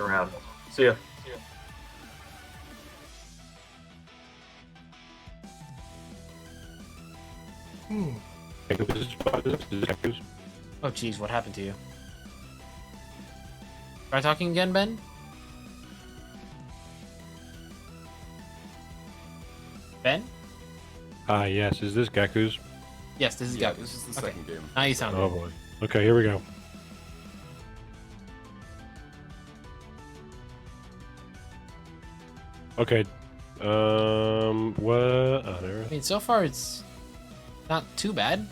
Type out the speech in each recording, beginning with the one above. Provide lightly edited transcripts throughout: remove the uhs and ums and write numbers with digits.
around. See ya. Oh, jeez, what happened to you? Try talking again, Ben? Ben? Yes. Is this Gaku's? Yes, this is Yeah, Gaku. this is the Okay. second game. Now you sound Oh good. boy. Okay, here we go. Okay. What on I earth? mean, so far it's not too bad.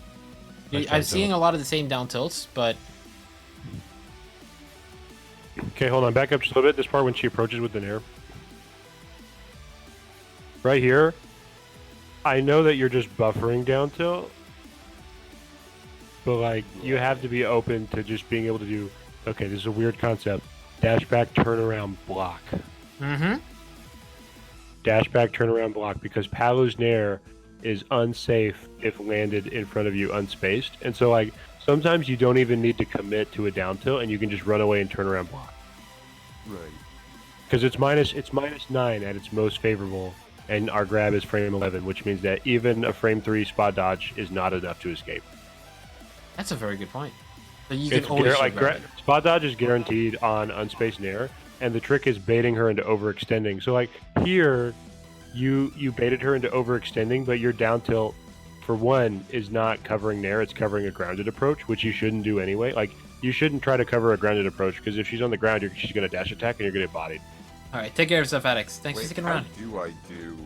Nice I'm down seeing tilt. a lot of the same down tilts, but Okay, hold on. Back up just a little bit. This part when she approaches with the nair. Right here. I know that you're just buffering down tilt. But, like, you have to be open to just being able to do... Okay, this is a weird concept. Dash back, turn around, block. Dash back, turn around, block. Because Palu's nair is unsafe if landed in front of you unspaced. And so, like, sometimes you don't even need to commit to a down tilt, and you can just run away and turn around block. Right. Because it's -9 at its most favorable, and our grab is frame 11, which means that even a frame 3 spot dodge is not enough to escape. that's a very good point. So you can It's always like grab it. spot dodge is guaranteed on unspaced nair, and the trick is baiting her into overextending. So like here, you baited her into overextending, but your down tilt, for one, is not covering nair; it's covering a grounded approach, which you shouldn't do anyway. Like you shouldn't try to cover a grounded approach because if she's on the ground, she's gonna dash attack and you're gonna get bodied. All right, take care of yourself, Addicts. Thanks Wait, for sticking how around. do I do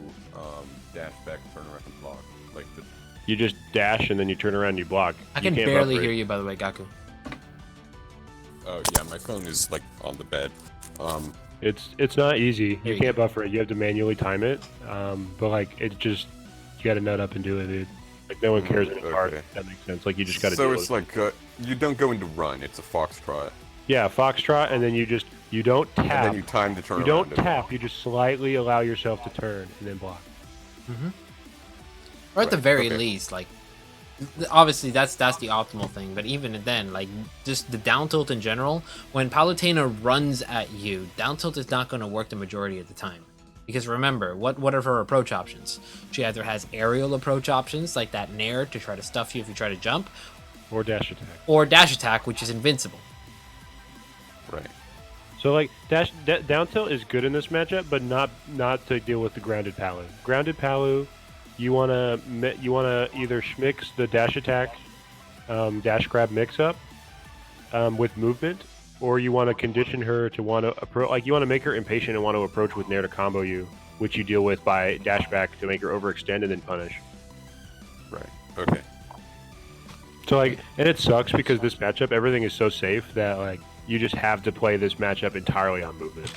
dash back, turn around, and block? Like the You just dash and then you turn around and you block. I You can can't barely buffer it. hear you, by the way, Gaku. oh yeah, my phone is like on the bed. It's not easy. There You you can't buffer it. You have to manually time it. But like it just you got to nut up and do it, dude. Like no one cares anymore. okay. That makes sense. Like you just got to. So do it's it. like you don't go into run. It's a foxtrot, Yeah, foxtrot, and then you don't and tap. then you time to turn You around. don't tap. You just slightly allow yourself to turn and then block. Or at the Right, very okay. least, like, obviously that's the optimal thing. But even then, like, just the down tilt in general, when Palutena runs at you, down tilt is not going to work the majority of the time. Because remember, what are her approach options? She either has aerial approach options, like that nair to try to stuff you if you try to jump, Or dash attack. or dash attack, which is invincible. Right. So like down tilt is good in this matchup, but not to deal with the grounded Palu. Grounded Palu, you wanna either schmix the dash attack, dash grab mix up, with movement, or you want to condition her to want to approach. Like you want to make her impatient and want to approach with nair to combo you, which you deal with by dash back to make her overextend and then punish. Right. Okay. So like, and it sucks because this matchup, everything is so safe that like you just have to play this matchup entirely on movement.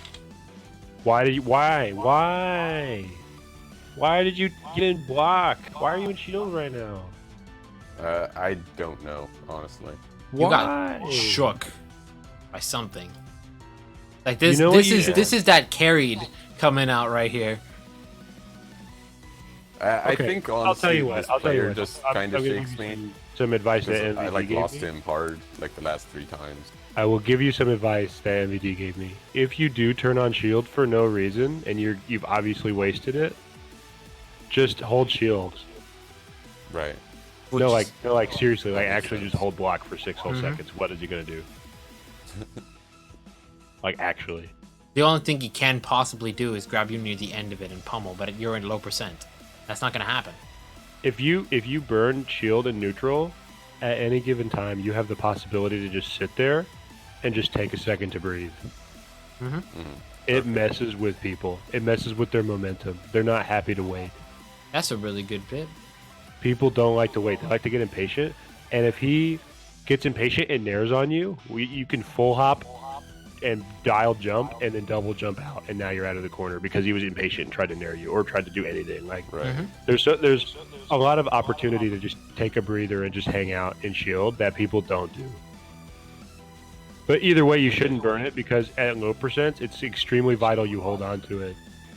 Why did you get in block? Why are you in shield right now? I don't know, honestly. You Why? got shook by something. Like this, You know what this you is should- this is that carried coming out right here. I Okay, think honestly, I'll tell you what. this I'll tell you player what. just I'm kind of gonna give shakes you me. some advice that 'Cause I MVD like gave lost me. him hard like the last 3 times. I will give you some advice that MVD gave me. If you do turn on shield for no reason and you've obviously wasted it, just hold shield. Right. No, like seriously, like That makes actually sense. just hold block for 6 whole Mhm. seconds. What is he gonna do? Like actually. The only thing he can possibly do is grab you near the end of it and pummel, but you're in low percent. That's not gonna happen. If you burn shield and neutral at any given time, you have the possibility to just sit there and just take a second to breathe. It messes with people. It messes with their momentum. They're not happy to wait. That's a really good bit. People don't like to wait. They like to get impatient. And if he gets impatient and nairs on you, you can full hop and dial jump and then double jump out, and now you're out of the corner because he was impatient and tried to nair you or tried to do anything. Like Right. there's a lot of opportunity to just take a breather and just hang out in shield that people don't do. But either way, you shouldn't burn it because at low percents, it's extremely vital you hold on to it.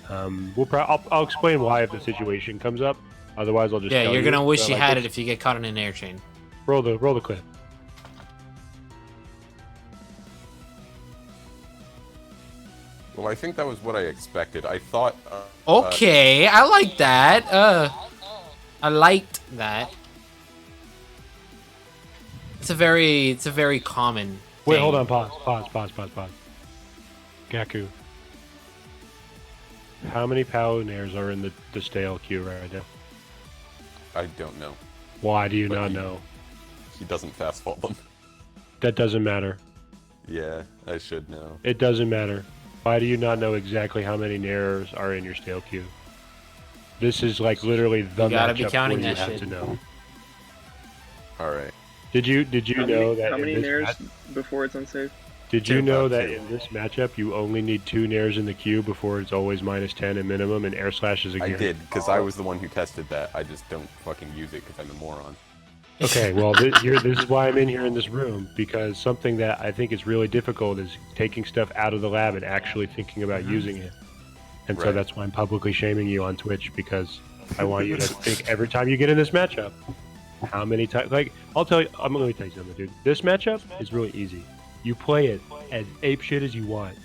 I'll explain why if the situation comes up. Otherwise, I'll just Yeah, tell you're gonna wish But, you like, had let's- it if you get caught in an air chain. Roll the clip. Well, I think that was what I expected. I thought. Okay, I like that. I liked that. It's a very common Wait, thing. hold on. Pause. Gaku. How many Palunairs are in the stale queue right now? I don't know. Why do you But not he- know? He doesn't fast fall them. That doesn't matter. Yeah, I should know. It doesn't matter. Why do you not know exactly how many Nairs are in your stale queue? This is like literally the You gotta be matchup counting where you that have shit. to know. All right. Did you know that How in many this nairs match- before it's unsafe? did you Two. know that Two. in this matchup you only need 2 Nairs in the queue before it's always -10 at minimum, and air slash is a I guarantee? did, because I was the one who tested that. I just don't fucking use it because I'm a moron. Okay, well, this is why I'm in here in this room, because something that I think is really difficult is taking stuff out of the lab and actually thinking about using it. And so Right. that's why I'm publicly shaming you on Twitch, because I want you to think every time you get in this matchup, how many times. Like, let me tell you something, dude. This matchup is really easy. You play it as ape shit as you want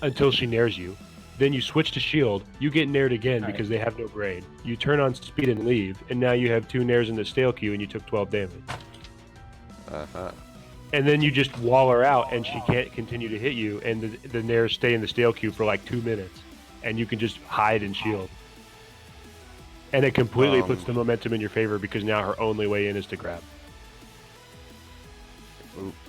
until she nairs you. Then you switch to shield, you get naired again because they have no grade. You turn on speed and leave, and now you have 2 nairs in the stale queue and you took 12 damage. Uh-huh. And then you just wall her out and she can't continue to hit you, and the nairs stay in the stale queue for like 2 minutes. And you can just hide and shield. And it completely puts the momentum in your favor because now her only way in is to grab.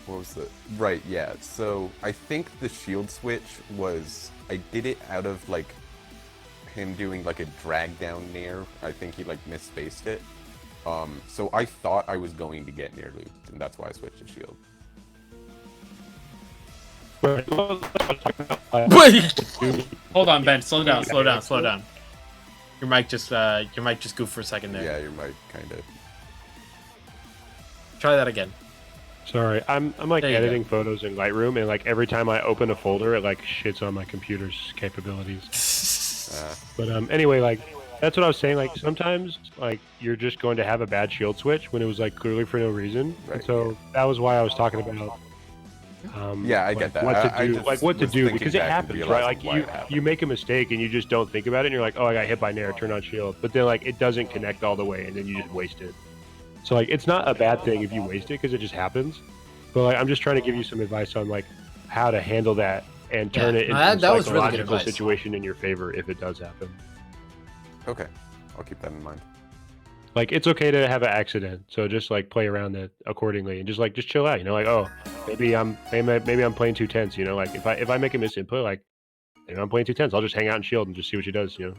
What was the... Right, yeah. So, I think the shield switch was... I did it out of, like, him doing, like, a drag down nair. I think he, like, misspaced it. So I thought I was going to get nair looped, and that's why I switched to shield. Wait. Hold on, Ben. Slow down. Your mic just goofed for a second there. Yeah, your mic kind of... Try that again. Sorry, I'm like There you editing photos in Lightroom, and like every time I open a folder, it like shits on my computer's capabilities. But anyway, like that's what I was saying. Like sometimes, like you're just going to have a bad shield switch when it was like clearly for no reason. Right, And so that was why I was talking about. Yeah, I like, get that. What to I do, just like what to was do, thinking because it back and happens, right? realizing Like why it happened. you make a mistake and you just don't think about it, and you're like, oh, I got hit by nair, turn on shield, but then like it doesn't connect all the way, and then you just waste it. So like it's not a bad thing if you waste it because it just happens. But like I'm just trying to give you some advice on like how to handle that and turn it into that a was really good psychological advice. situation in your favor if it does happen. Okay, I'll keep that in mind. Like it's okay to have an accident, so just like play around it accordingly and just chill out. You know, like oh maybe I'm playing too tense. You know, like if I make a misinput, like maybe I'm playing too tense, I'll just hang out and shield and just see what she does. You know,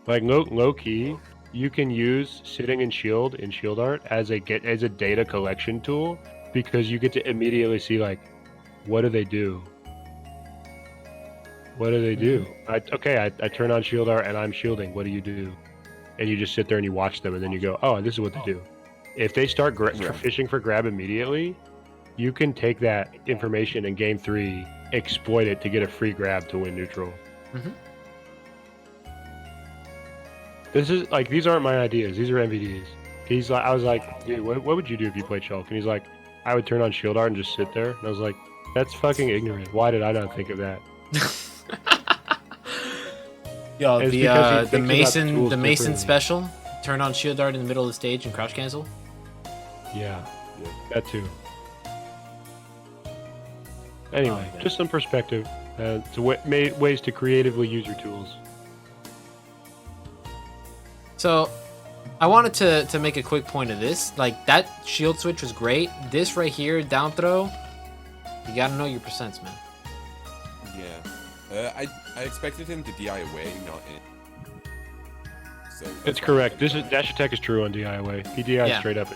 like low key. You can use sitting in shield art as a data collection tool because you get to immediately see like what do they do? What do they do? I turn on shield art and I'm shielding. What do you do? And you just sit there and you watch them and then you go, oh, this is what they do. If they start fishing for grab immediately, you can take that information in game 3, exploit it to get a free grab to win neutral. Mhm. This is like these aren't my ideas. These are MVDs. He's like, I was like, dude, what would you do if you played Shulk? And he's like, I would turn on shield art and just sit there. And I was like, that's fucking ignorant. Why did I not think of that? Yo, It's because he the thinks about tools Mason differently. special. Turn on shield dart in the middle of the stage and crouch cancel. Yeah, that too. Anyway, yeah. just some perspective. To ways to creatively use your tools. So, I wanted to make a quick point of this. Like that shield switch was great. This right here, down throw, you gotta know your percents, man. Yeah. I expected him to DI away, not in. So that's It's why I correct. think, This is dash attack is true on DI away. He DI Yeah. straight up.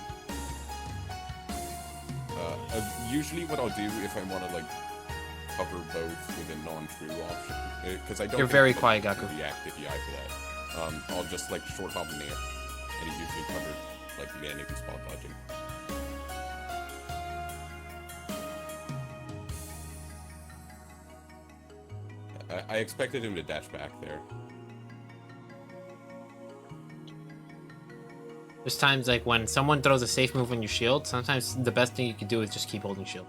Usually what I'll do if I want to like cover both with a non-true option, because I don't. You're think very it's, quiet, like, Gaku. React DI for that. I'll just like short hop in there, and he's usually covered like landing and spot dodging. I expected him to dash back there. There's times like when someone throws a safe move on your shield, sometimes the best thing you can do is just keep holding shield.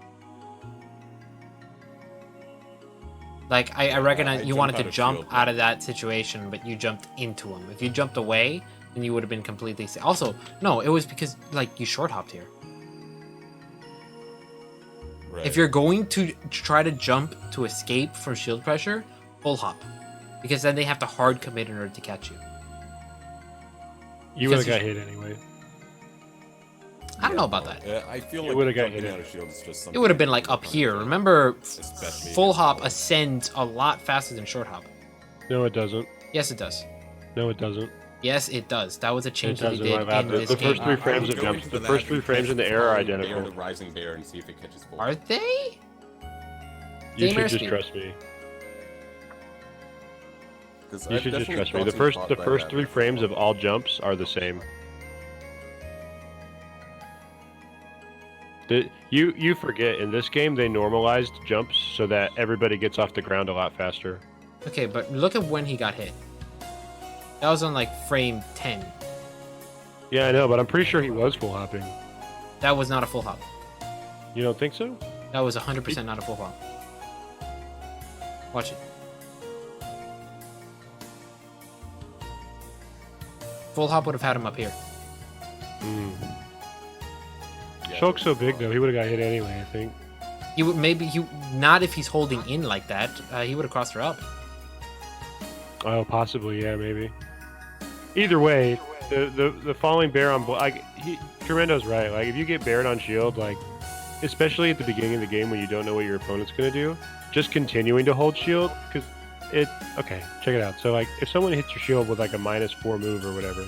Like, I I recognize you jump wanted out to of jump shield, out of that situation, but you jumped into him. If you jumped away, then you would have been completely safe. Also, no, it was because, like, you short hopped here. Right. If you're going to try to jump to escape from shield pressure, full hop. Because then they have to hard commit in order to catch you. You would have Because got hit anyway. I don't know about that. I feel You like would've got jumping hit out it. of shield is just something. It would have been that like people up don't here. do, Remember, especially full against hop Paladin. ascends a lot faster than short hop. No, it doesn't. Yes, it does. No, it doesn't. Yes, it does. That was a change It that they doesn't, my did lab. in The this first game. three frames I would of go jumps. into The first lab three and frames catch in the the air are falling bear, identical. the rising bear, and see if it catches full. Are they? You Same should just airspeed. trust me. 'Cause You I've should just definitely trust me. The gotten first caught the by first that 3 before. frames of all jumps are the same. You forget in this game they normalized jumps so that everybody gets off the ground a lot faster. Okay, but look at when he got hit. That was on like frame 10. Yeah, I know, but I'm pretty sure he was full hopping. That was not a full hop. You don't think so? That was 100% not a full hop. Watch it. Full hop would have had him up here. Yeah. Shulk's so big though, he would have got hit anyway. I think. He would not if he's holding in like that. He would have crossed her up. Oh, possibly, yeah, maybe. Either way, the falling bear on like Tremendo's right. Like if you get bared on shield, like especially at the beginning of the game when you don't know what your opponent's gonna do, just continuing to hold shield because okay, check it out. So like if someone hits your shield with like a -4 move or whatever,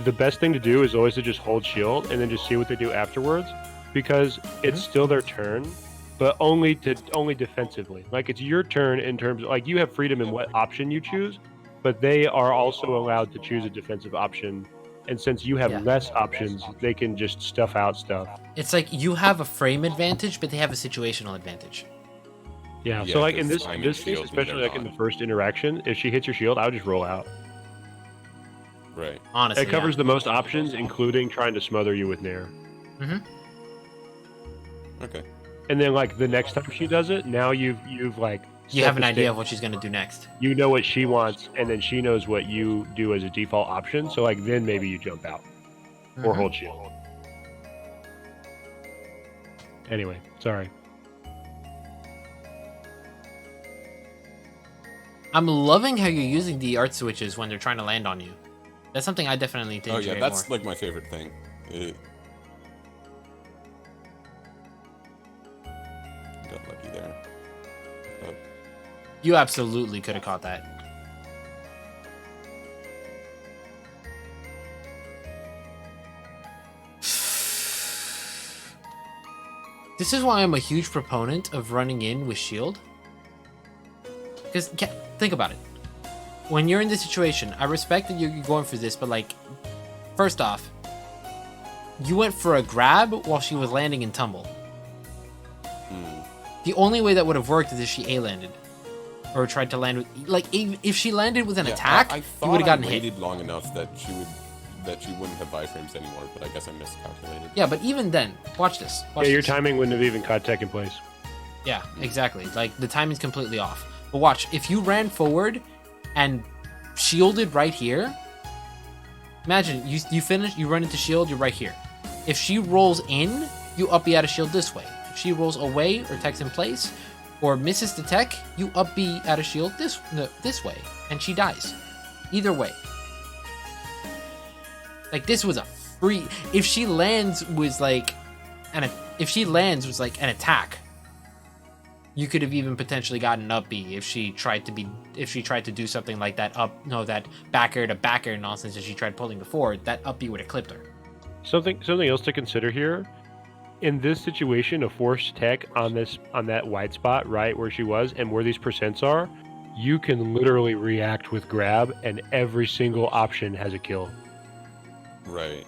the best thing to do is always to just hold shield and then just see what they do afterwards because it's still their turn, but only defensively. Like it's your turn in terms of like you have freedom in what option you choose, but they are also allowed to choose a defensive option. And since you have Yeah. less options, they can just stuff out stuff. It's like you have a frame advantage, but they have a situational advantage. Yeah. Yeah, So like in 'cause this I'm in this case, shield and especially they're like in the not. first interaction, if she hits your shield, I would just roll out. Right. Honestly, It covers the most options, including trying to smother you with Nair. Okay. And then like the next time she does it, now you've like You set have an the idea stage. of what she's gonna do next. You know what she wants, and then she knows what you do as a default option. So like then maybe you jump out or Mhm. hold shield. Anyway, sorry. I'm loving how you're using the art switches when they're trying to land on you. That's something I definitely need to Oh integrate yeah, that's more. like my favorite thing. Got lucky there. Oh, You absolutely could have caught that. This is why I'm a huge proponent of running in with shield. Because think about it. When you're in this situation, I respect that you're going for this, but like, first off, you went for a grab while she was landing in tumble. The only way that would have worked is if she A landed. Or tried to land with, like, if she landed with an yeah, attack, I you thought would have gotten I hit. waited long enough that she wouldn't have iframes anymore, but I guess I miscalculated. Yeah, but even then, watch this. Watch Yeah, your this. timing wouldn't have even caught tech in place. Yeah, exactly. Like, the timing's completely off. But watch, if you ran forward and shielded right here, imagine, you finish, you run into shield, you're right here. If she rolls in, you up B out of shield this way. If she rolls away or tech's in place, or misses the tech, you up B out of shield this way, and she dies. Either way. Like, this was a free... If she lands was like an attack, you could have even potentially gotten up B if she tried to do something like that that back air to back air nonsense that she tried pulling before. That up B would have clipped her. Something else to consider here. In this situation, a forced tech on that white spot, right where she was, and where these percents are, you can literally react with grab, and every single option has a kill. Right.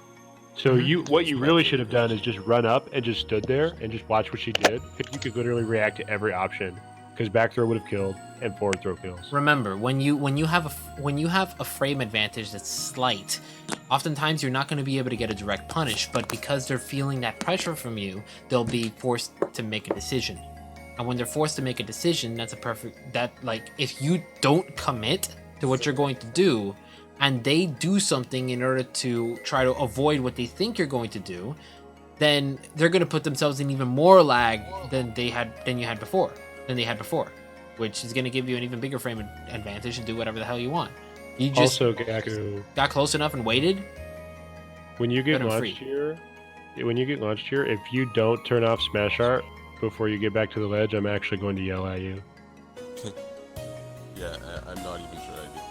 So what you That's really my should have favorite. done is just run up and just stood there and just watch what she did, because you could literally react to every option. Because back throw would have killed and forward throw kills. Remember, when you have a frame advantage that's slight, oftentimes you're not going to be able to get a direct punish, but because they're feeling that pressure from you, they'll be forced to make a decision. And when they're forced to make a decision, if you don't commit to what you're going to do, and they do something in order to try to avoid what they think you're going to do, then they're going to put themselves in even more lag than they had before, which is going to give you an even bigger frame advantage to do whatever the hell you want. You just Also, Gaku, got close enough and waited. when you get Set 'em launched free. here, if you don't turn off Smash Art before you get back to the ledge, I'm actually going to yell at you. Yeah, I'm not even sure I did.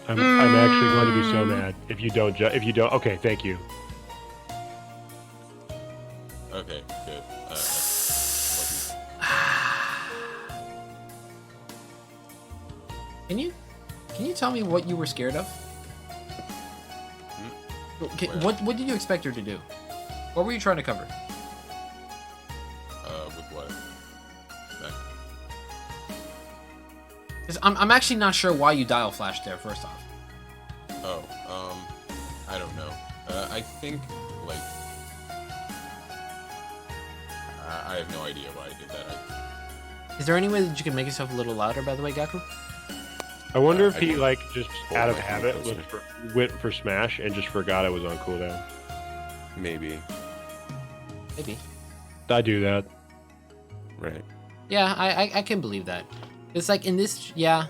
I'm actually going to be so mad if you don't. Okay, thank you. Okay, good. Can you tell me what you were scared of? Okay, what did you expect her to do? What were you trying to cover? With what? Back. 'Cause I'm actually not sure why you dial flashed there. First off, Oh, I don't know. I think, like, I have no idea why I did that. is there any way that you can make yourself a little louder? By the way, Gaku. I wonder if I he don't like just hold out of my habit phone closer. went for Smash and just forgot it was on cooldown. Maybe. Maybe. I do that. Right. Yeah, I can believe that. It's like in this, yeah.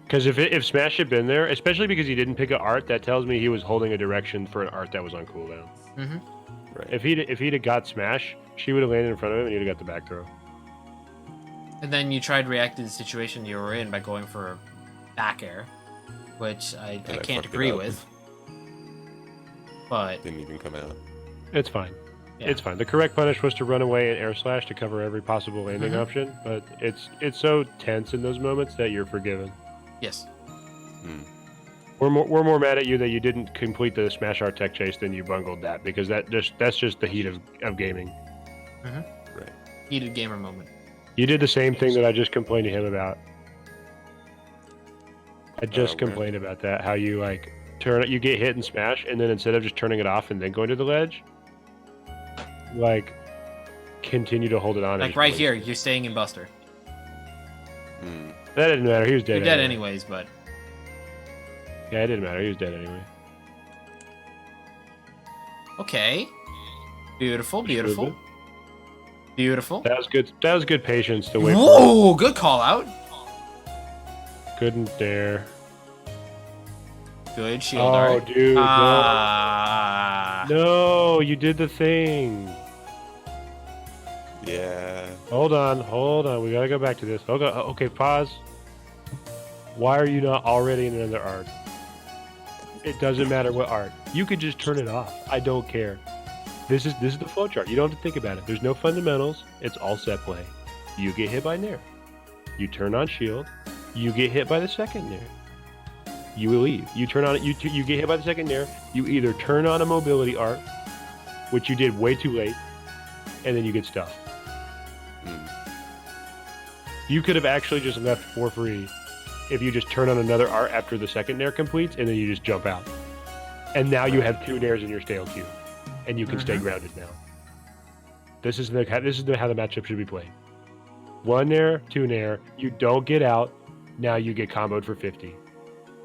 Because if Smash had been there, especially because he didn't pick an art, that tells me he was holding a direction for an art that was on cooldown. Mm-hmm. Right. If he'd have got Smash, she would have landed in front of him and he'd have got the back throw. And then you tried reacting to the situation you were in by going for back air, which I I can't fucked it agree up. with. But Didn't even come out. It's fine. yeah. It's fine. The correct punish was to run away and air slash to cover every possible landing Mhm. option, but it's so tense in those moments that you're forgiven. Yes. Hmm. We're more mad at you that you didn't complete the Smash Art tech chase than you bungled that, because that's just the heat of gaming. Right. Heated gamer moment. You did the same thing that I just complained to him about. I just Where? complained about that. How you like you get hit and smash, and then instead of just turning it off and then going to the ledge, like continue to hold it on. and Like just right wait. here, you're staying in Buster. Hmm. That didn't matter. He was dead. You're dead anyway. anyways, but Yeah, it didn't matter. He was dead anyway. okay. Beautiful, beautiful, Good. beautiful. That was good. That was good patience to wait. For Whoa, good call out. Couldn't dare. Good shield Oh, art. dude, Ah. No, you did the thing. Yeah. Hold on. We gotta go back to this. Okay, pause. Why are you not already in another art? It doesn't matter what art. You could just turn it off. I don't care. This is the flowchart. You don't have to think about it. There's no fundamentals. It's all set play. You get hit by Nair. You turn on shield. You get hit by the second Nair. You leave. You turn on it. You get hit by the second Nair. You either turn on a mobility art, which you did way too late, and then you get stuffed. Hmm. You could have actually just left for free if you just turn on another art after the second Nair completes, and then you just jump out. And now you have 2 Nairs in your stale queue, and you can stay grounded now. This is how the matchup should be played. 1 Nair, 2 Nair. You don't get out. Now you get comboed for 50.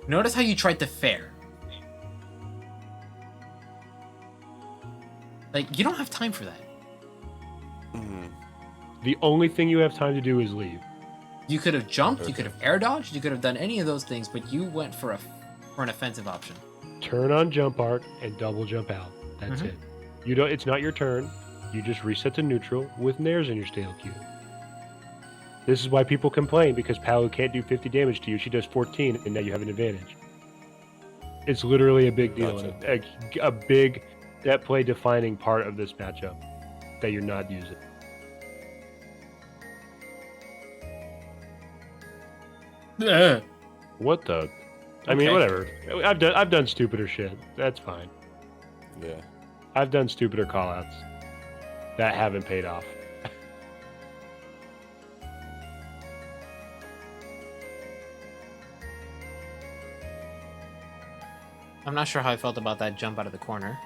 Notice how you tried to fair. Like, you don't have time for that. Hmm. The only thing you have time to do is leave. You could have jumped, you could have air dodged, you could have done any of those things, but you went for an offensive option. Turn on jump art and double jump out. That's it. You don't. It's not your turn. You just reset to neutral with Nairs in your stale queue. This is why people complain, because Palu can't do 50 damage to you. She does 14, and now you have an advantage. It's literally a big deal, and a big net play defining part of this matchup that you're not using. What the? I mean, Okay. whatever. I've done stupider shit. That's fine. Yeah. I've done stupider callouts that haven't paid off. I'm not sure how I felt about that jump out of the corner.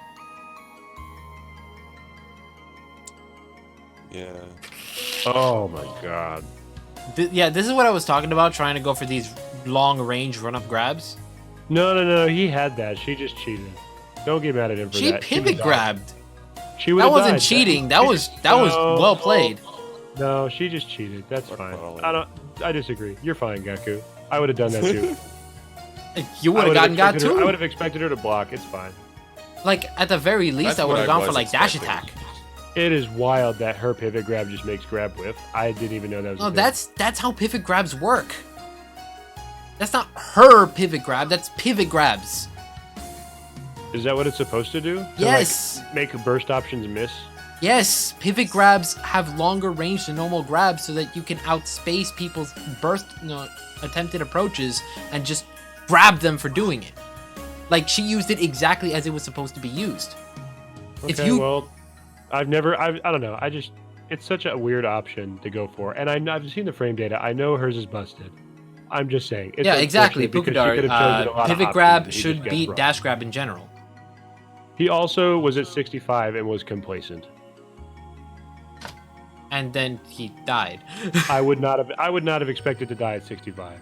Yeah. Oh my god. Yeah, this is what I was talking about, trying to go for these long-range run-up grabs. No. He had that. She just cheated. Don't get mad at him for She that. pivot grabbed. She That wasn't cheating. That was well played. No, she just cheated. That's fine. I disagree. You're fine, Gaku. I would have done that too. You would have gotten got too. I would have expected her to block. It's fine. Like at the very least, I would have gone for like dash attack. It is wild that her pivot grab just makes grab whiff. I didn't even know that was. No, that's how pivot grabs work. That's not her pivot grab. That's pivot grabs. Is that what it's supposed to do? To, yes. Like, make burst options miss. Yes, pivot grabs have longer range than normal grabs, so that you can outspace people's attempted approaches and just grab them for doing it. Like she used it exactly as it was supposed to be used. Okay, well, I don't know. It's such a weird option to go for, and I've seen the frame data. I know hers is busted. I'm just saying. It's exactly. Pukadar, pivot grab should beat wrong. dash grab in general. He also was at 65 and was complacent. And then he died. I would not have expected to die at 65.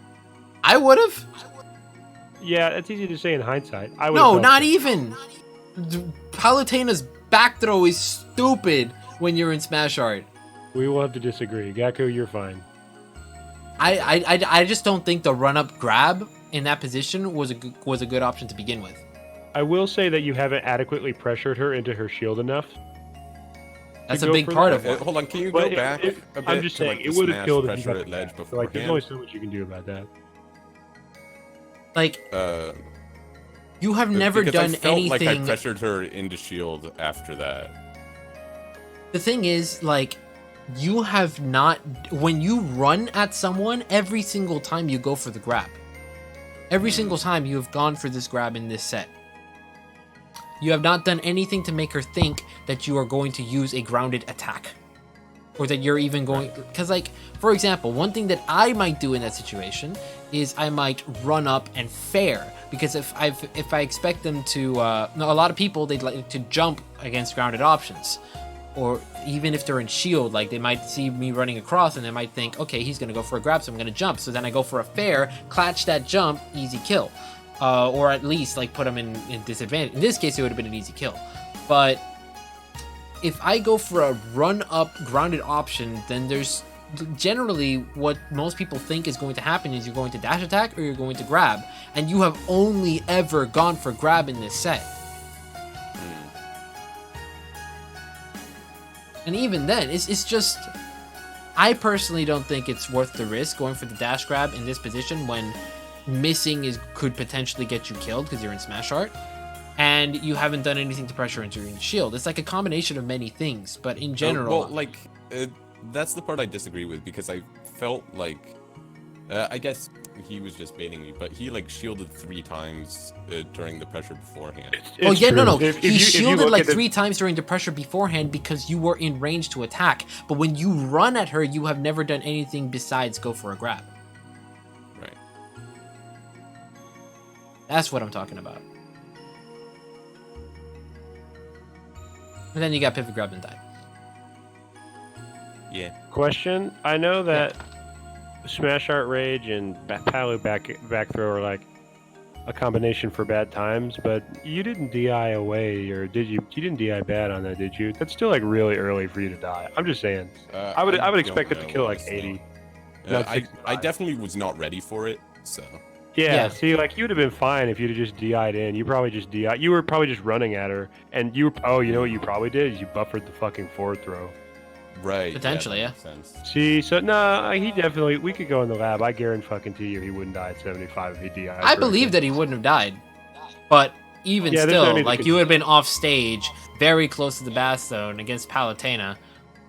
I would have. Yeah, it's easy to say in hindsight. No, not even. Palutena's back throw is stupid when you're in Smash Art. We will have to disagree. Gaku, you're fine. I just don't think the run up grab in that position was a good option to begin with. I will say that you haven't adequately pressured her into her shield enough. That's a big part of it. Hold on, can you go back a bit? I'm just saying, it would have killed if you got the ledge beforehand. Like, there's only so much you can do about that. Like, you have never done I felt anything. Like I pressured her into shield after that. The thing is, like, you have not. When you run at someone, every single time you go for the grab. Every single time you have gone for this grab in this set. You have not done anything to make her think that you are going to use a grounded attack. Or that you're even going... Because, like, for example, one thing that I might do in that situation is I might run up and fair. Because if I expect them to... a lot of people, they'd like to jump against grounded options. Or even if they're in shield, like, they might see me running across and they might think, okay, he's going to go for a grab, so I'm going to jump. So then I go for a fair, clutch that jump, easy kill. Or at least like put them in disadvantage. In this case, it would have been an easy kill. But if I go for a run-up grounded option, then there's generally what most people think is going to happen is you're going to dash attack or you're going to grab. And you have only ever gone for grab in this set. And even then, it's just... I personally don't think it's worth the risk going for the dash grab in this position when missing could potentially get you killed because you're in Smash Art, and you haven't done anything to pressure into your shield. It's like a combination of many things, but in general... that's the part I disagree with, because I felt like... I guess he was just baiting me, but he, like, shielded 3 times during the pressure beforehand. He shielded like 3 times during the pressure beforehand because you were in range to attack, but when you run at her, you have never done anything besides go for a grab. Right. That's what I'm talking about. And then you got pivot grab and die. Yeah. Question: I know that Smash Art Rage and Palu back throw are like a combination for bad times, but you didn't DI away, or did you? You didn't DI bad on that, did you? That's still like really early for you to die. I'm just saying. I would expect it to kill like 80. I definitely was not ready for it, so. Yeah, see, like, you'd have been fine if you'd have just DI'd in. You probably just DI'd. You were probably just running at her, and you know what you probably did? Is you buffered the fucking forward throw. Right. Potentially, yeah. See, so, he definitely, we could go in the lab. I guarantee you he wouldn't die at 75 if he DI'd. I believe that he wouldn't have died. But even still, like, you would have been off stage, very close to the Bass Zone against Palutena.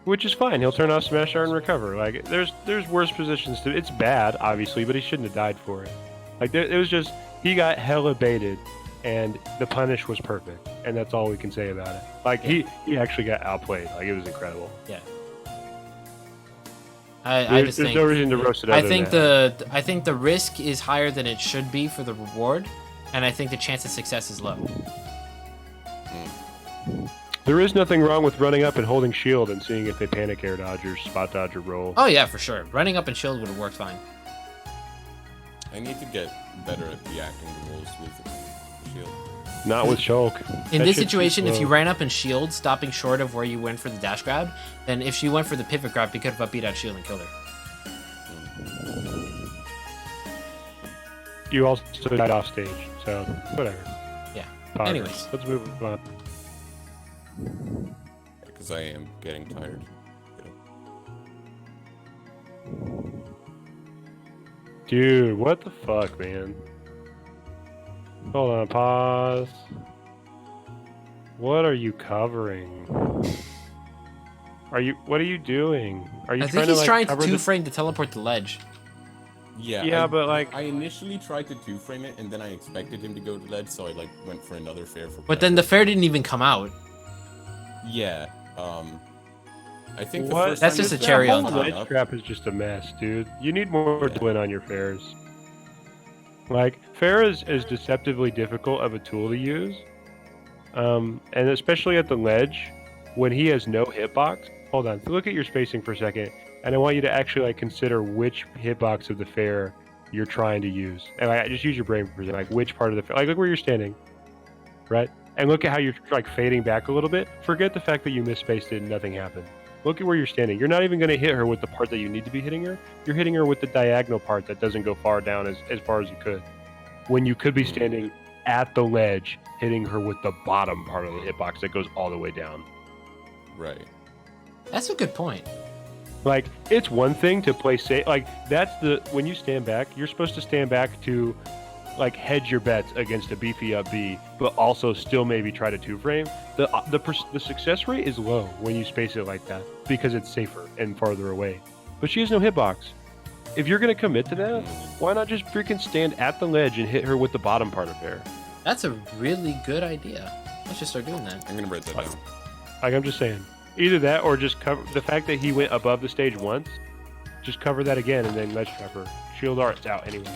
Which is fine. He'll turn off Smash Art and recover. Like, there's worse positions to... It's bad, obviously, but he shouldn't have died for it. Like, it was just, he got hella baited, and the punish was perfect, and that's all we can say about it. Like, he actually got outplayed. Like, it was incredible. Yeah. I just think... There's no reason to roast it. I think the risk is higher than it should be for the reward, and I think the chance of success is low. There is nothing wrong with running up and holding shield and seeing if they panic air dodge or spot dodge or roll. Oh yeah, for sure. Running up and shield would have worked fine. I need to get better at reacting to rolls with shield. Not with Shulk. In That this shit's too situation, if slow. you ran up and shield, stopping short of where you went for the dash grab, then if she went for the pivot grab, you could have upbeat out shield and killed her. You also died off stage, so whatever. Yeah. Progress. Anyways. Let's move on. Because I am getting tired. Dude, what the fuck, man? Hold on, pause. What are you covering? What are you doing? Are you I think trying he's to, like, trying to cover two-frame to teleport the ledge. Yeah. Yeah, but, like- I initially tried to two-frame it, and then I expected him to go to ledge, so I like went for another fair for. But then the fair didn't even come out. Yeah. I think the What? first That's time just this a cherry fair on was top. Ledge up- trap is just a mess, dude. You need more Yeah. twin on your fairs. Like, fair is deceptively difficult of a tool to use. And especially at the ledge, when he has no hitbox. Hold on, look at your spacing for a second, and I want you to actually like consider which hitbox of the fair you're trying to use. And like, just use your brain for a second, like which part of the fair. Like, look where you're standing, right? And look at how you're like fading back a little bit. Forget the fact that you misspaced it and nothing happened. Look at where you're standing. You're not even going to hit her with the part that you need to be hitting her. You're hitting her with the diagonal part that doesn't go far down as far as you could. When you could be standing at the ledge, hitting her with the bottom part of the hitbox that goes all the way down. Right. That's a good point. Like, it's one thing to play safe. Like, that's when you stand back, you're supposed to stand back to, like, hedge your bets against a beefy up B, but also still maybe try to two-frame. The success rate is low when you space it like that because it's safer and farther away. But she has no hitbox. If you're going to commit to that, why not just freaking stand at the ledge and hit her with the bottom part of her? That's a really good idea. Let's just start doing that. I'm gonna write that down. Like, I'm just saying. Either that or just cover the fact that he went above the stage once. Just cover that again and then ledge trap her. Shield art's out anyway.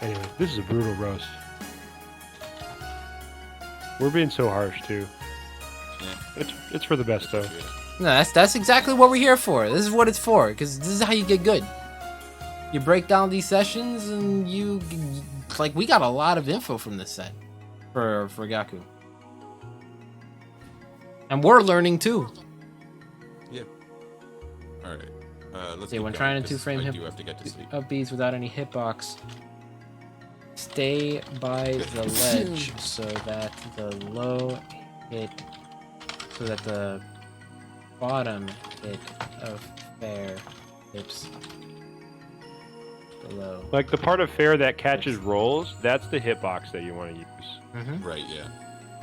Anyway, this is a brutal roast. We're being so harsh too. Yeah. It's for the best though. No, that's exactly what we're here for. This is what it's for, because this is how you get good. You break down these sessions, and we got a lot of info from this set for Gaku, and we're learning too. Yep. All right. Let's. See, keep when going, trying to 'cause two-frame I hip do have to get to sleep. up Bs without any hitbox, stay by the ledge so that the bottom hit of fair hips below. Like the part of fair that catches rolls, that's the hitbox that you want to use. Right. Yeah.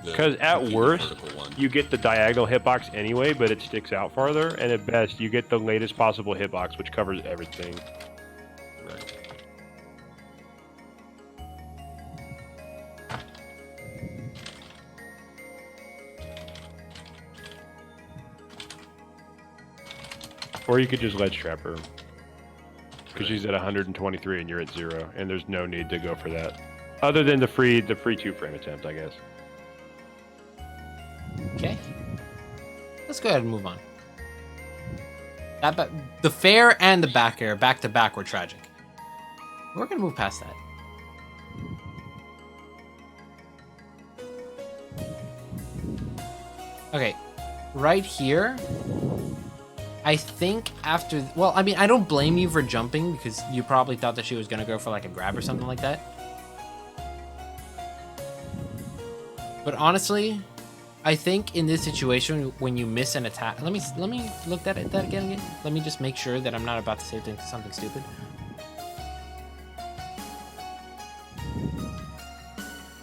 The 'Cause at completely worst, vertical one. You get the diagonal hitbox anyway, but it sticks out farther, and at best, you get the latest possible hitbox, which covers everything. Right. Or you could just ledge trap her. Because Right. she's at 123 and you're at 0, and there's no need to go for that. Other than the free two-frame attempt, I guess. Okay. Let's go ahead and move on. The fair and the back air, back to back, were tragic. We're gonna move past that. Okay, right here. I think after, well, I mean, I don't blame you for jumping because you probably thought that she was gonna go for like a grab or something like that. But honestly, I think in this situation, when you miss an attack, let me look at that again. Let me just make sure that I'm not about to say something stupid.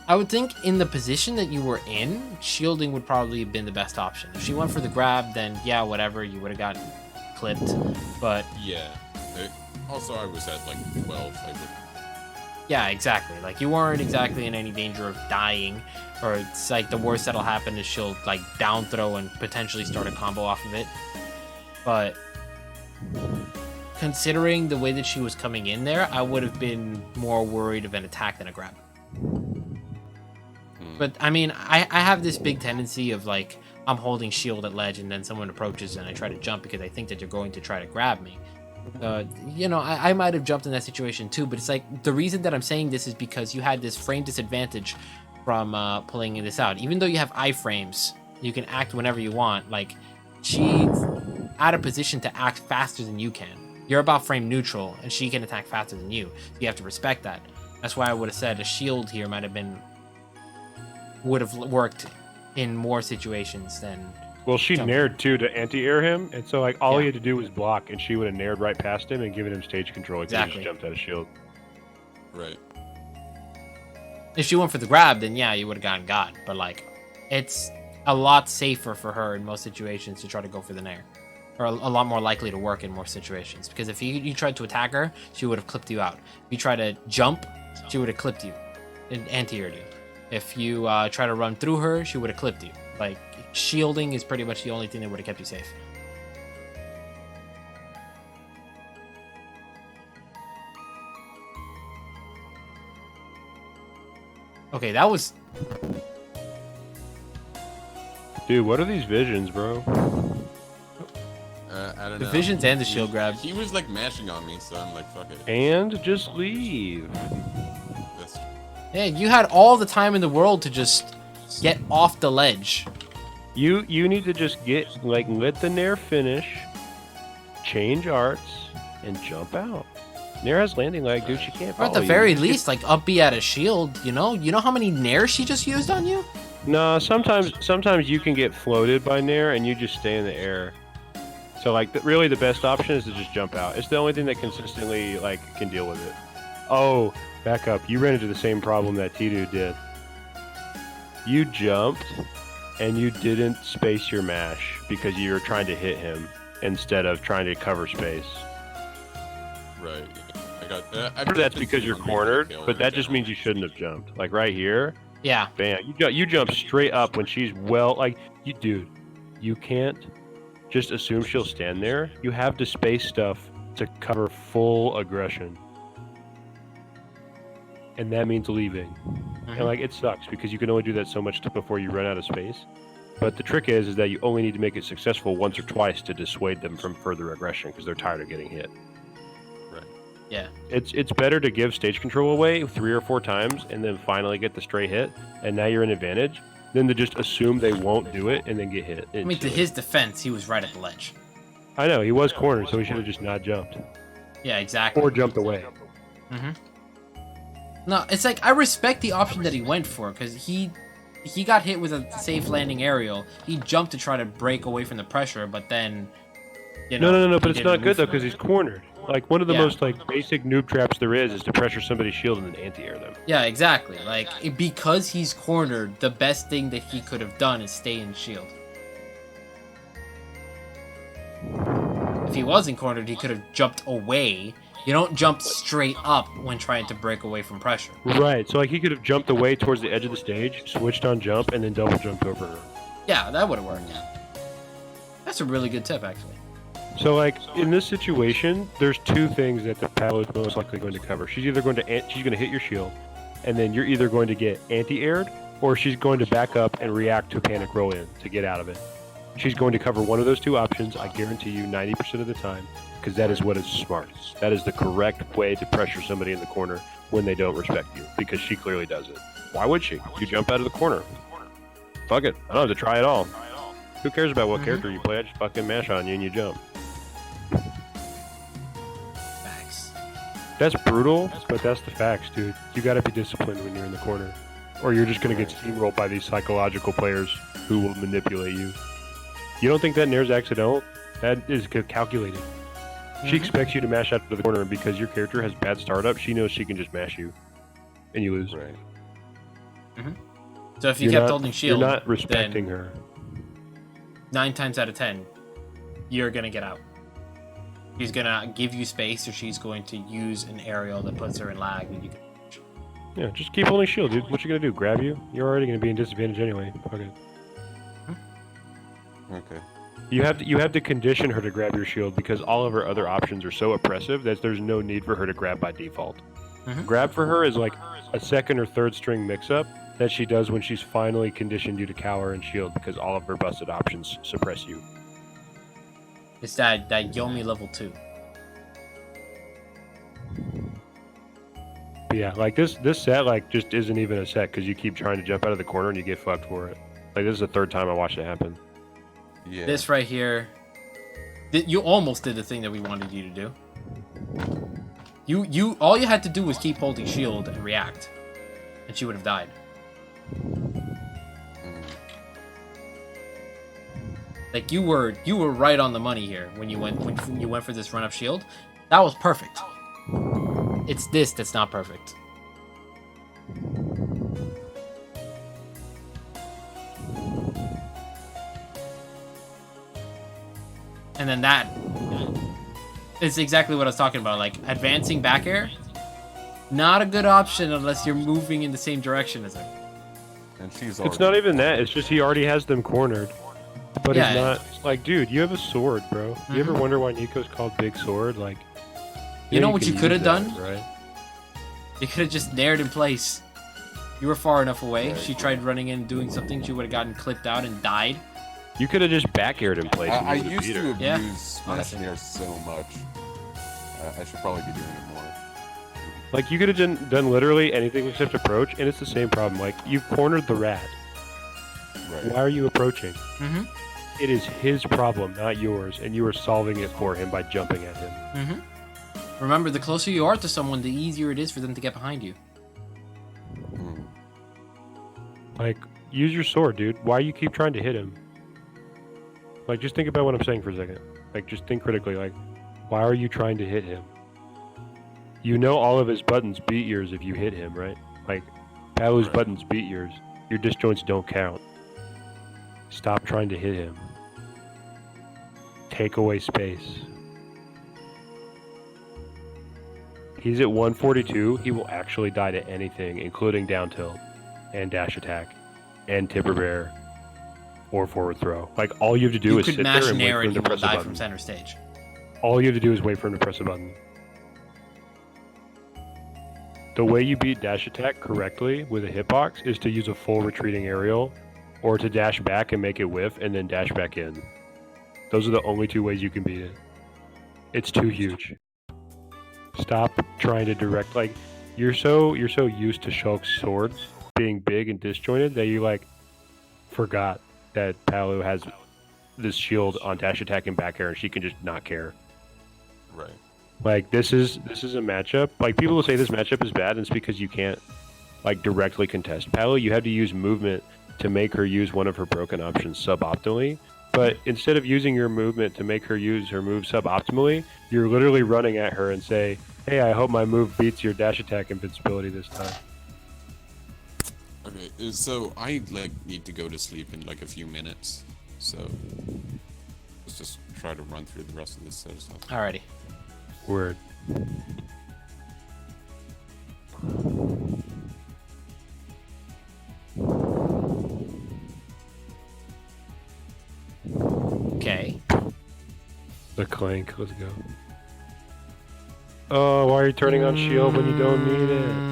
I would think in the position that you were in, shielding would probably have been the best option. If she went for the grab, then yeah, whatever, you would have gotten clipped. But Yeah. Also, I was at like 12. yeah, exactly. Like, you weren't exactly in any danger of dying, or it's like the worst that'll happen is she'll like down throw and potentially start a combo off of it. But considering the way that she was coming in there, I would have been more worried of an attack than a grab. But I mean, I have this big tendency of like I'm holding shield at ledge and then someone approaches and I try to jump because I think that they're going to try to grab me. I might have jumped in that situation too, but it's like the reason that I'm saying this is because you had this frame disadvantage from pulling this out. Even though you have iframes, you can act whenever you want. Like she's out of position to act faster than you can. You're about frame neutral, and she can attack faster than you. So you have to respect that. That's why I would have said a shield here would have worked in more situations than. Well, she jumping. nared too to anti-air him, and so like all Yeah. he had to do was block, and she would have nared right past him and given him stage control. He could have Exactly. just jumped out of shield. Right. If she went for the grab, then yeah, you would have gotten God. But like, it's a lot safer for her in most situations to try to go for the nair, or a lot more likely to work in more situations. Because if you tried to attack her, she would have clipped you out. If you try to jump, she would have clipped you and anti-aired you. If you try to run through her, she would have clipped you. Like, shielding is pretty much the only thing that would have kept you safe. Okay, that was. Dude, what are these visions, bro? I don't The know. visions and the shield grab. He was like mashing on me, so I'm like, fuck it. And just leave. That's, Yeah, you had all the time in the world to just get off the ledge. You need to just let the nair finish, change arts, and jump out. Nair has landing lag, dude. She can't Or follow at the you. very Just get- least, like up B at a shield, you know? You know how many nairs she just used on you? No, sometimes you can get floated by nair and you just stay in the air. So like really the best option is to just jump out. It's the only thing that consistently like can deal with it. Oh, back up. You ran into the same problem that T-Dude did. You jumped and you didn't space your mash because you were trying to hit him instead of trying to cover space. right. I got. I That's because you're cornered, but that just means you shouldn't have jumped. Like right here, Yeah. bam, you jump straight up when she's dude, you can't just assume she'll stand there. You have to space stuff to cover full aggression. And that means leaving. And like it sucks because you can only do that so much before you run out of space. But the trick is that you only need to make it successful once or twice to dissuade them from further aggression because they're tired of getting hit. Right. Yeah. It's better to give stage control away 3 or 4 times and then finally get the stray hit, and now you're in advantage, than to just assume they won't do it and then get hit. I mean, to his defense, he was right at the ledge. I know, he was cornered, so he should have just not jumped. Yeah, exactly. Or jumped away. No, it's like I respect the option that he went for because he got hit with a safe landing aerial. He jumped to try to break away from the pressure, but then No, but he it's didn't not move good though from because it. he's cornered. Like one of the Yeah. most like basic noob traps there is to pressure somebody's shield and then anti-air them. Yeah, exactly. Like because he's cornered, the best thing that he could have done is stay in shield. If he wasn't cornered, he could have jumped away. You don't jump straight up when trying to break away from pressure. Right, so like he could have jumped away towards the edge of the stage, switched on jump, and then double jumped over her. Yeah, that would have worked. That's a really good tip, actually. So like in this situation, there's 2 things that the paddle is most likely going to cover. She's either going to hit your shield, and then you're either going to get anti-aired, or she's going to back up and react to a panic roll in to get out of it. She's going to cover one of those 2 options, I guarantee you 90% of the time, because that is what is smart. That is the correct way to pressure somebody in the corner when they don't respect you, because she clearly does it. Why would she? You jump out of the corner. Fuck it. I don't have to try it all. Who cares about what character you play? I just fucking mash on you and you jump. Facts. That's brutal, but that's the facts, dude. You gotta be disciplined when you're in the corner. Or you're just gonna get steamrolled by these psychological players who will manipulate you. You don't think that nair's accidental? That is calculated. She expects you to mash out to the corner, and because your character has bad startup, she knows she can just mash you. And you lose. Right. So if you You're kept not- holding shield, You're not respecting then her. 9 times out of 10, you're gonna get out. She's gonna give you space, or she's going to use an aerial that puts her in lag. And you can... Yeah, just keep holding shield, dude. What you gonna do? Grab you? You're already gonna be in disadvantage anyway. Fuck it. Okay. You have to condition her to grab your shield because all of her other options are so oppressive that there's no need for her to grab by default. Grab for her is like a second or third string mix-up that she does when she's finally conditioned you to cower and shield because all of her busted options suppress you. It's that Yomi level 2. But yeah, like this set like just isn't even a set because you keep trying to jump out of the corner and you get fucked for it. Like this is the third time I watched it happen. Yeah. This right here, you almost did the thing that we wanted you to do. You all you had to do was keep holding shield and react, and she would have died. Like you were right on the money here when you went for this run up shield. That was perfect. It's this that's not perfect. And then that is exactly what I was talking about. Like advancing back air, not a good option unless you're moving in the same direction as her. And she's It's not even that. It's just he already has them cornered. But Yeah, it's not like, dude, you have a sword, bro. You ever wonder why Nico's called Big Sword? Like, You know what can you could use have that, done? right? You could have just nared in place. You were far enough away. Right. She tried running in, doing something. She would have gotten clipped out and died. You could have just back aired in place. I and you would've used beat to her. Yeah, abuse Smash honestly. Nair so much. I should probably be doing it more. Like, you could have done literally anything except approach, and it's the same problem. Like, you've cornered the rat. Right. Why are you approaching? Mm-hmm. It is his problem, not yours, and you are solving it for him by jumping at him. Mm-hmm. Remember, the closer you are to someone, the easier it is for them to get behind you. Mm. Like, use your sword, dude. Why you keep trying to hit him? Like, just think about what I'm saying for a second. Like, just think critically. Like, why are you trying to hit him? You know all of his buttons beat yours if you hit him, right? Like, Palu's Right. buttons beat yours. Your disjoints don't count. Stop trying to hit him. Take away space. He's at 142. He will actually die to anything, including down tilt, and dash attack, and tipper bear, or forward throw. Like, all you have to do You is could sit mash there and wait nair for him and to he will press a die button. from center stage. All you have to do is wait for him to press a button. The way you beat dash attack correctly with a hitbox is to use a full retreating aerial, or to dash back and make it whiff, and then dash back in. Those are the only two ways you can beat it. It's too huge. Stop trying to direct. Like, you're so used to Shulk's swords being big and disjointed that you like forgot that Palu has this shield on dash attack and back air, and she can just not care. Right. Like, this is a matchup. Like, people will say this matchup is bad, and it's because you can't like directly contest Palu. You have to use movement to make her use one of her broken options suboptimally. But instead of using your movement to make her use her move suboptimally, you're literally running at her and say, "Hey, I hope my move beats your dash attack invincibility this time." Okay, so I like need to go to sleep in like a few minutes. So let's just try to run through the rest of this set of stuff. Alrighty. Word. Okay. The clank. Let's go. Oh, why are you turning on shield when you don't need it?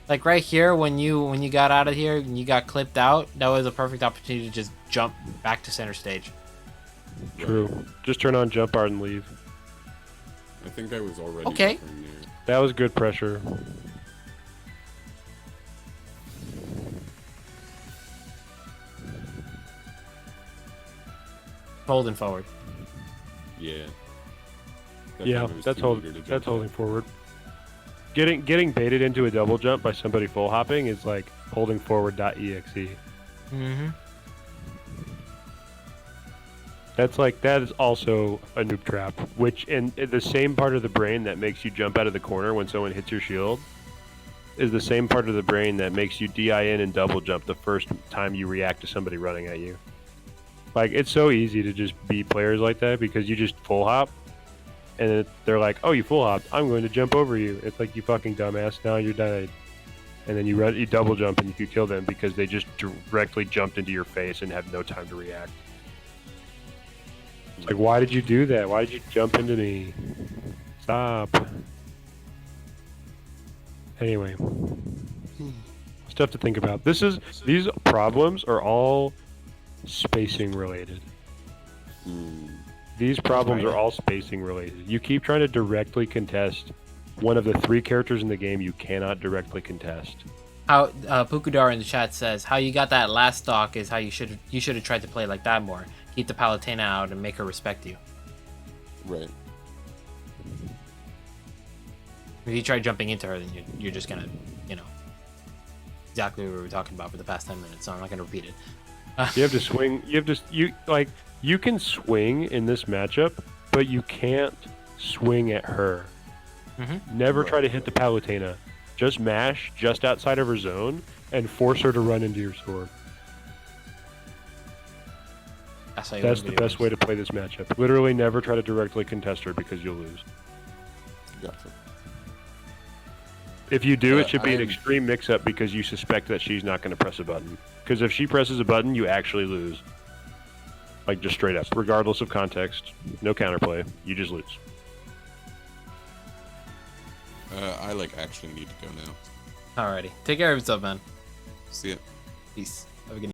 Like right here, when you got out of here and you got clipped out, that was a perfect opportunity to just jump back to center stage. True. Just turn on jump art and leave. I think I was already Okay. buffering near. That was good pressure. Holding forward. Yeah. Yeah, Definitely was that's too eager to jump holding out. forward. Getting baited into a double jump by somebody full hopping is like holding forward.exe. Mm-hmm. That is also a noob trap, which in the same part of the brain that makes you jump out of the corner when someone hits your shield is the same part of the brain that makes you DIN and double jump the first time you react to somebody running at you. Like, it's so easy to just beat players like that because you just full hop and they're like, "Oh, you full hopped, I'm going to jump over you." It's like, you fucking dumbass, now you're died. And then you double jump and you could kill them because they just directly jumped into your face and have no time to react. It's like, why did you do that? Why did you jump into me? Stop. Anyway, stuff to think about. These problems are all spacing related. These problems are all spacing related. You keep trying to directly contest one of the 3 characters in the game you cannot directly contest. How Pukudar in the chat says, how you got that last stock is how you should have tried to play like that more. Keep the Palutena out and make her respect you. Right. If you try jumping into her, then you're just gonna, exactly what we were talking about for the past 10 minutes. So I'm not gonna repeat it. You have to swing. You can swing in this matchup, but you can't swing at her. Never try to hit the Palutena. Just mash just outside of her zone and force her to run into your sword. That's the best way to play this matchup. Literally never try to directly contest her because you'll lose. Gotcha. If you do, it should be an extreme mix-up because you suspect that she's not going to press a button. Because if she presses a button, you actually lose. Like, just straight up. Regardless of context. No counterplay. You just lose. I actually need to go now. Alrighty. Take care of yourself, man. See ya. Peace. Have a good night.